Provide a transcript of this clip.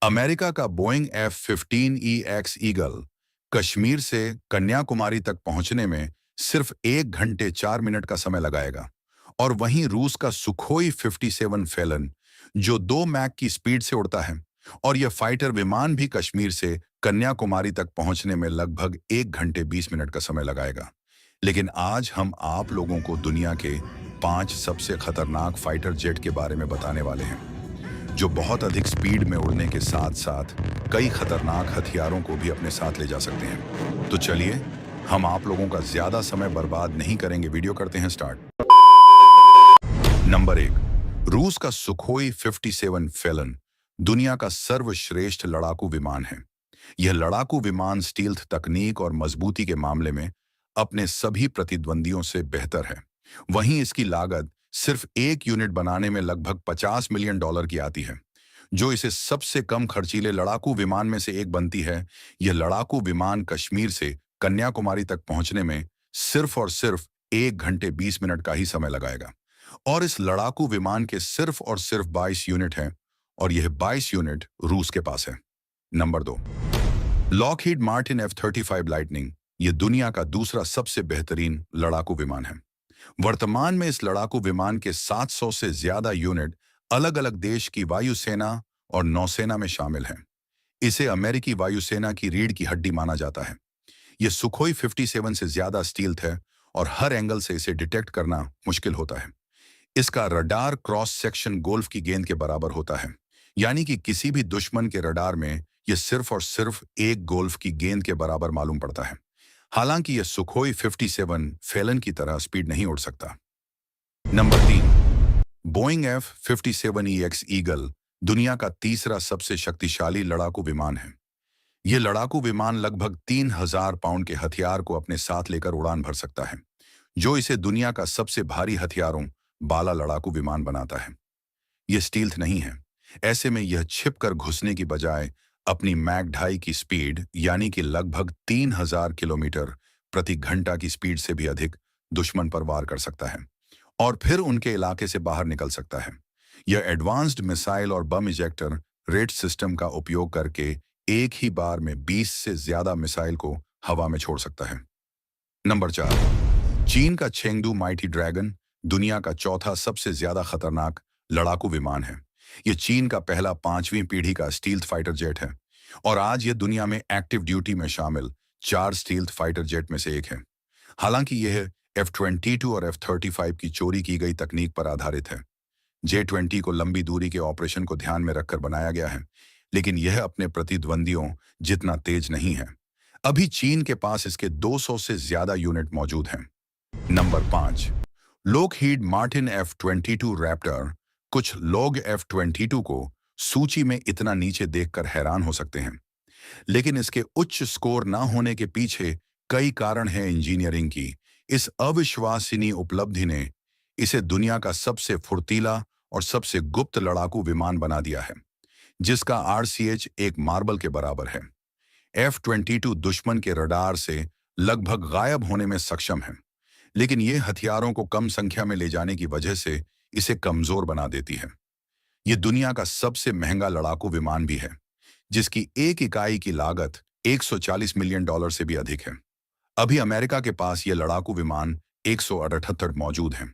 America का Boeing F-15EX eagle Kashmir से कन्याकुमारी तक पहुंचने में सिर्फ 1 घंटे 4 मिनट का समय लगाएगा। और वहीं रूस का सुखोई 57 फेलन जो 2 मैक की स्पीड से उड़ता है, और यह फाइटर विमान भी कश्मीर से कन्याकुमारी तक पहुंचने में लगभग 1 घंटे 20 मिनट का समय लगाएगा। लेकिन आज हम आप लोगों को दुनिया के 5 सबसे खतरनाक फाइटर जेट के बारे में बताने वाले हैं, जो बहुत अधिक स्पीड में उड़ने के साथ साथ कई खतरनाक हथियारों को भी अपने साथ ले जा सकते हैं। तो चलिए, हम आप लोगों का ज्यादा समय बर्बाद नहीं करेंगे, वीडियो करते हैं स्टार्ट। नंबर 1, रूस का सुखोई 57 फेलन दुनिया का सर्वश्रेष्ठ लड़ाकू विमान है। यह लड़ाकू विमान स्टील्थ तकनीक और मजबूती के मामले में अपने सभी प्रतिद्वंदियों से बेहतर है। वहीं इसकी लागत सिर्फ एक यूनिट बनाने में लगभग $50 मिलियन की आती है, जो इसे सबसे कम खर्चीले लड़ाकू विमान में से एक बनती है। यह लड़ाकू विमान कश्मीर से कन्याकुमारी तक पहुंचने में सिर्फ और सिर्फ 1 घंटे 20 मिनट का ही समय लगाएगा। और इस लड़ाकू विमान के सिर्फ और सिर्फ 22 यूनिट हैं, और यह 22 यूनिट रूस के पास है। Number 2, Lockheed Martin F-35 lightning यह दुनिया का दूसरा सबसे बेहतरीन लड़ाकू विमान है। वर्तमान में इस लड़ाकू विमान के 700 से ज्यादा यूनिट अलग अलग देश की वायुसेना और नौसेना में शामिल हैं। इसे अमेरिकी वायुसेना की रीढ़ की हड्डी माना जाता है। यह सुखोई 57 से ज्यादा स्टील्थ है, और हर एंगल से इसे डिटेक्ट करना मुश्किल होता है। इसका रडार क्रॉस सेक्शन गोल्फ की गेंद के बराबर होता है, यानी कि किसी भी दुश्मन के रडार में यह सिर्फ और सिर्फ एक गोल्फ की गेंद के बराबर मालूम पड़ता है। हालांकि यह सुखोई 57 फेलन की तरह स्पीड नहीं उड़ सकता। नंबर 3, बोइंग F-57EX ईगल दुनिया का तीसरा सबसे शक्तिशाली लड़ाकू विमान है। यह लड़ाकू विमान लगभग 3000 पाउंड के हथियार को अपने साथ लेकर उड़ान भर सकता है, जो इसे दुनिया का सबसे भारी हथियारों बाला लड़ाकू विमान बनाता है। यह स्टील्थ नहीं है, ऐसे में यह छिपकर घुसने की बजाय अपनी मैक 2.5 की स्पीड, यानी कि लगभग 3000 किलोमीटर प्रति घंटा की स्पीड से भी अधिक दुश्मन पर वार कर सकता है, और फिर उनके इलाके से बाहर निकल सकता है। यह एडवांस्ड मिसाइल और बम इजेक्टर रेट सिस्टम का उपयोग करके एक ही बार में 20 से ज्यादा मिसाइल को हवा में छोड़ सकता है। नंबर 4, चीन का चेंगडू माइटी ड्रैगन दुनिया का चौथा सबसे ज्यादा खतरनाक लड़ाकू विमान है। यह चीन का पहला 5वीं पीढ़ी का स्टील्थ फाइटर जेट है, और आज यह दुनिया में एक्टिव ड्यूटी में शामिल 4 स्टील्थ फाइटर जेट में से एक है। हालांकि यह F-22 और F-35 की चोरी की गई तकनीक पर आधारित है। J-20 को लंबी दूरी के ऑपरेशन को ध्यान में रखकर बनाया गया है, लेकिन यह अपने प्रतिद्वंदियों जितना तेज नहीं है। अभी चीन के पास इसके 200 से ज्यादा यूनिट मौजूद हैं। Number 5, Lockheed Martin F-22 Raptor. कुछ लोग F-22 को सूची में इतना नीचे देखकर हैरान हो सकते हैं, लेकिन इसके उच्च स्कोर न होने के पीछे कई कारण हैं। इंजीनियरिंग की इस अविश्वसनीय उपलब्धि ने इसे दुनिया का सबसे फुर्तीला और सबसे गुप्त लड़ाकू विमान बना दिया है, जिसका RCH एक मार्बल के बराबर है। F-22 दुश्मन के रडार से लगभग गायब होने में सक्षम है, लेकिन यह हथियारों को कम संख्या में ले जाने की वजह से इसे कमजोर बना देती है। यह दुनिया का सबसे महंगा लड़ाकू विमान भी है, जिसकी एक इकाई की लागत $140 मिलियन से भी अधिक है। अभी अमेरिका के पास यह लड़ाकू विमान 178 मौजूद हैं,